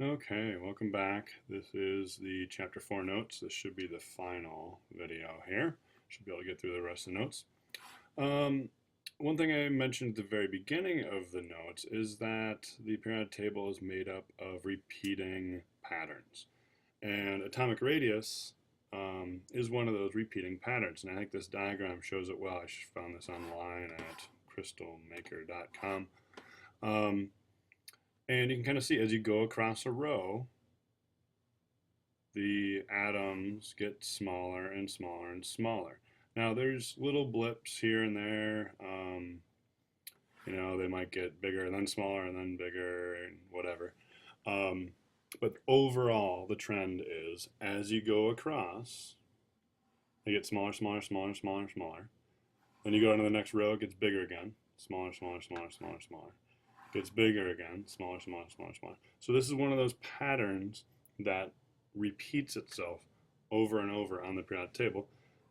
Okay, welcome back. This is the Chapter 4 notes. This should be the final video here. Should be able to get through the rest of the notes. Um, One thing I mentioned at the very beginning of the notes is that the periodic table is made up of repeating patterns. And atomic radius is one of those repeating patterns. And I think this diagram shows it well. I found this online at crystalmaker.com. Um, and you can kind of see as you go across a row, the atoms get smaller and smaller and smaller. Now there's little blips here and there. They might get bigger and then smaller and then bigger and whatever. Um, but overall, the trend is as you go across, they get smaller, smaller, smaller, smaller, smaller. Then you go into the next row, it gets bigger again. Smaller, smaller, smaller, smaller, smaller. Gets bigger again. Smaller, smaller, smaller, smaller. So this is one of those patterns that repeats itself over and over on the periodic table,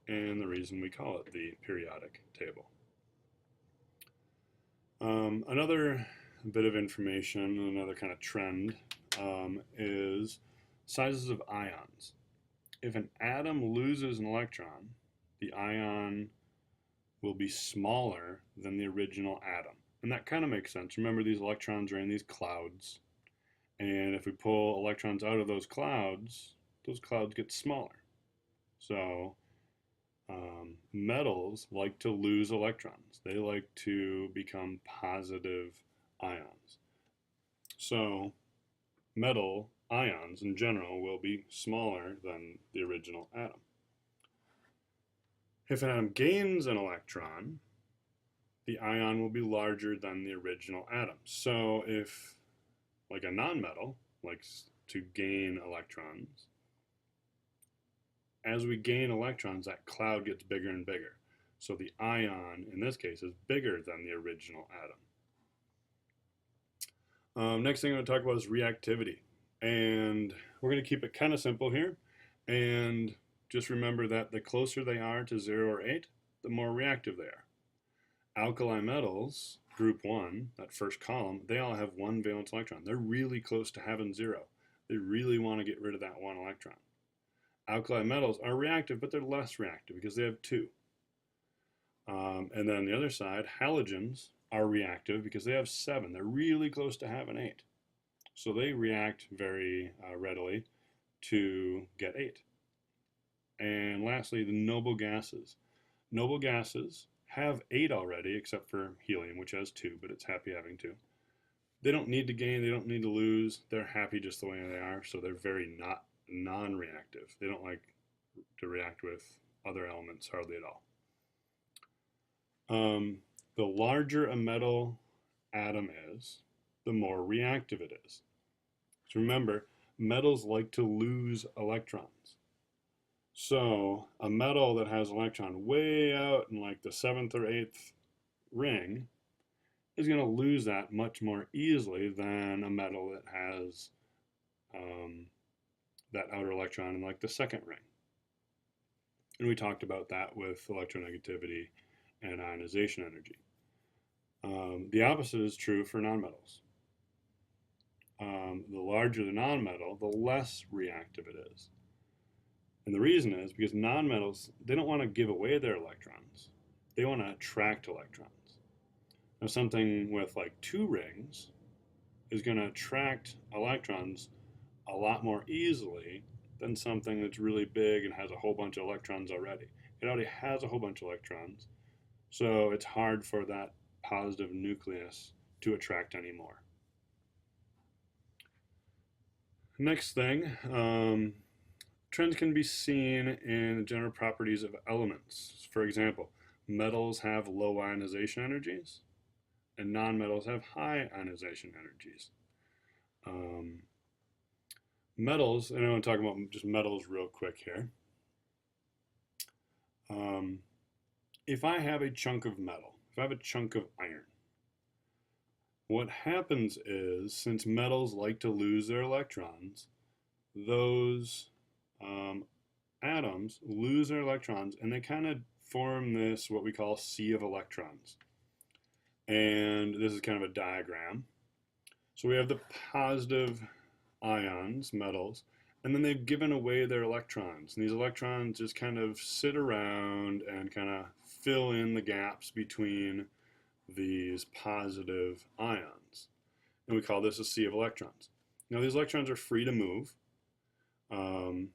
and the reason we call it the periodic table. Another bit of information, another kind of trend, is sizes of ions. If an atom loses an electron, the ion will be smaller than the original atom. And that kind of makes sense. Remember, these electrons are in these clouds. And if we pull electrons out of those clouds get smaller. So metals like to lose electrons. They like to become positive ions. So metal ions in general will be smaller than the original atom. If an atom gains an electron, the ion will be larger than the original atom. So if, like a nonmetal, likes to gain electrons, as we gain electrons, that cloud gets bigger and bigger. So the ion, in this case, is bigger than the original atom. Next thing I'm going to talk about is reactivity. And we're going to keep it kind of simple here. And just remember that the closer they are to 0 or 8, the more reactive they are. Alkali metals, group 1, that first column, they all have one valence electron. They're really close to having 0. They really want to get rid of that one electron. Alkali metals are reactive, but they're less reactive because they have 2. And then on the other side, halogens are reactive because they have 7. They're really close to having 8. So they react very readily to get 8. And lastly, the noble gases. Noble gases have 8 already, except for helium, which has 2, but it's happy having 2. They don't need to gain, they don't need to lose. They're happy just the way they are, so they're very non-reactive. They don't like to react with other elements hardly at all. The larger a metal atom is, the more reactive it is. So remember, metals like to lose electrons. So a metal that has an electron way out in like the 7th or 8th ring is going to lose that much more easily than a metal that has that outer electron in like the 2nd ring. And we talked about that with electronegativity and ionization energy. The opposite is true for nonmetals. The larger the nonmetal, the less reactive it is. And the reason is because nonmetals, they don't want to give away their electrons. They want to attract electrons. Now something with like 2 rings is going to attract electrons a lot more easily than something that's really big and has a whole bunch of electrons already. It already has a whole bunch of electrons, so it's hard for that positive nucleus to attract any more. Next thing, trends can be seen in the general properties of elements. For example, metals have low ionization energies, and nonmetals have high ionization energies. Metals, and I want to talk about just metals real quick here. If I have a chunk of metal, if I have a chunk of iron, what happens is, since metals like to lose their electrons, those atoms lose their electrons and they kind of form this, what we call sea of electrons. And this is kind of a diagram. So we have the positive ions, metals, and then they've given away their electrons. And these electrons just kind of sit around and kind of fill in the gaps between these positive ions. And we call this a sea of electrons. Now these electrons are free to move, and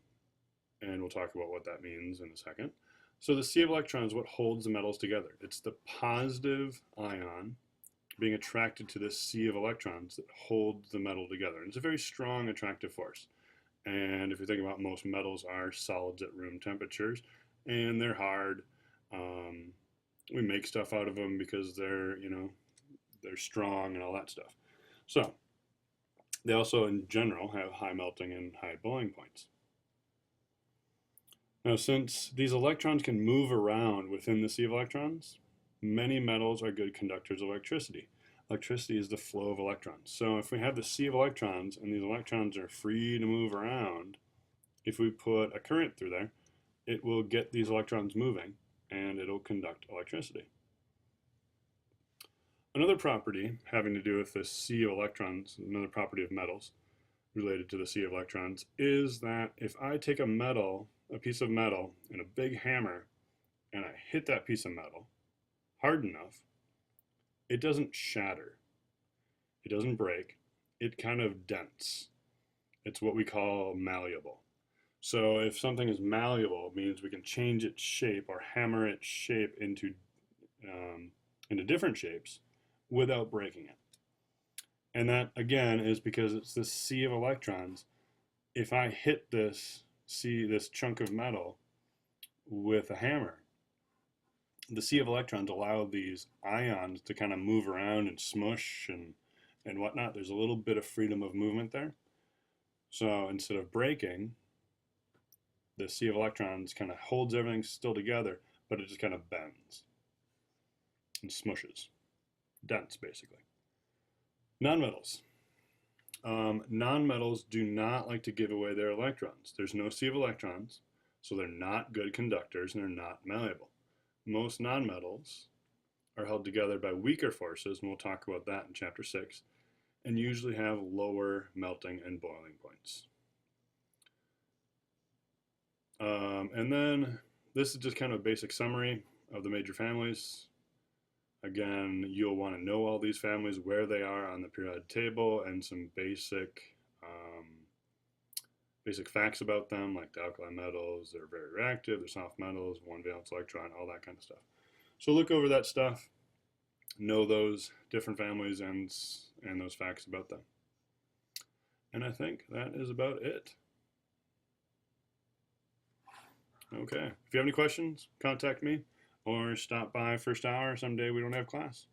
we'll talk about what that means in a second. So the sea of electrons is what holds the metals together. It's the positive ion being attracted to this sea of electrons that holds the metal together. And it's a very strong attractive force. And if you think about, most metals are solids at room temperatures, and they're hard. We make stuff out of them because they're, they're strong and all that stuff. So they also, in general, have high melting and high boiling points. Now, since these electrons can move around within the sea of electrons, many metals are good conductors of electricity. Electricity is the flow of electrons. So if we have the sea of electrons and these electrons are free to move around, if we put a current through there, it will get these electrons moving and it'll conduct electricity. Another property having to do with the sea of electrons, another property of metals related to the sea of electrons, is that if I take a piece of metal, and a big hammer, and I hit that piece of metal hard enough, it doesn't shatter. It doesn't break. It kind of dents. It's what we call malleable. So if something is malleable, it means we can change its shape or hammer its shape into different shapes without breaking it. And that, again, is because it's this sea of electrons. If I hit this chunk of metal with a hammer, the sea of electrons allow these ions to kind of move around and smush and whatnot. There's a little bit of freedom of movement there. So instead of breaking, the sea of electrons kind of holds everything still together, but it just kind of bends and smushes. Dents, basically. Nonmetals. Nonmetals do not like to give away their electrons. There's no sea of electrons, so they're not good conductors and they're not malleable. Most nonmetals are held together by weaker forces, and we'll talk about that in Chapter 6, and usually have lower melting and boiling points. And then this is just kind of a basic summary of the major families. Again, you'll want to know all these families, where they are on the periodic table, and some basic facts about them, like the alkali metals. They're very reactive, they're soft metals, one valence electron, all that kind of stuff. So look over that stuff, know those different families and those facts about them. And I think that is about it. Okay, if you have any questions, contact me or stop by first hour someday we don't have class.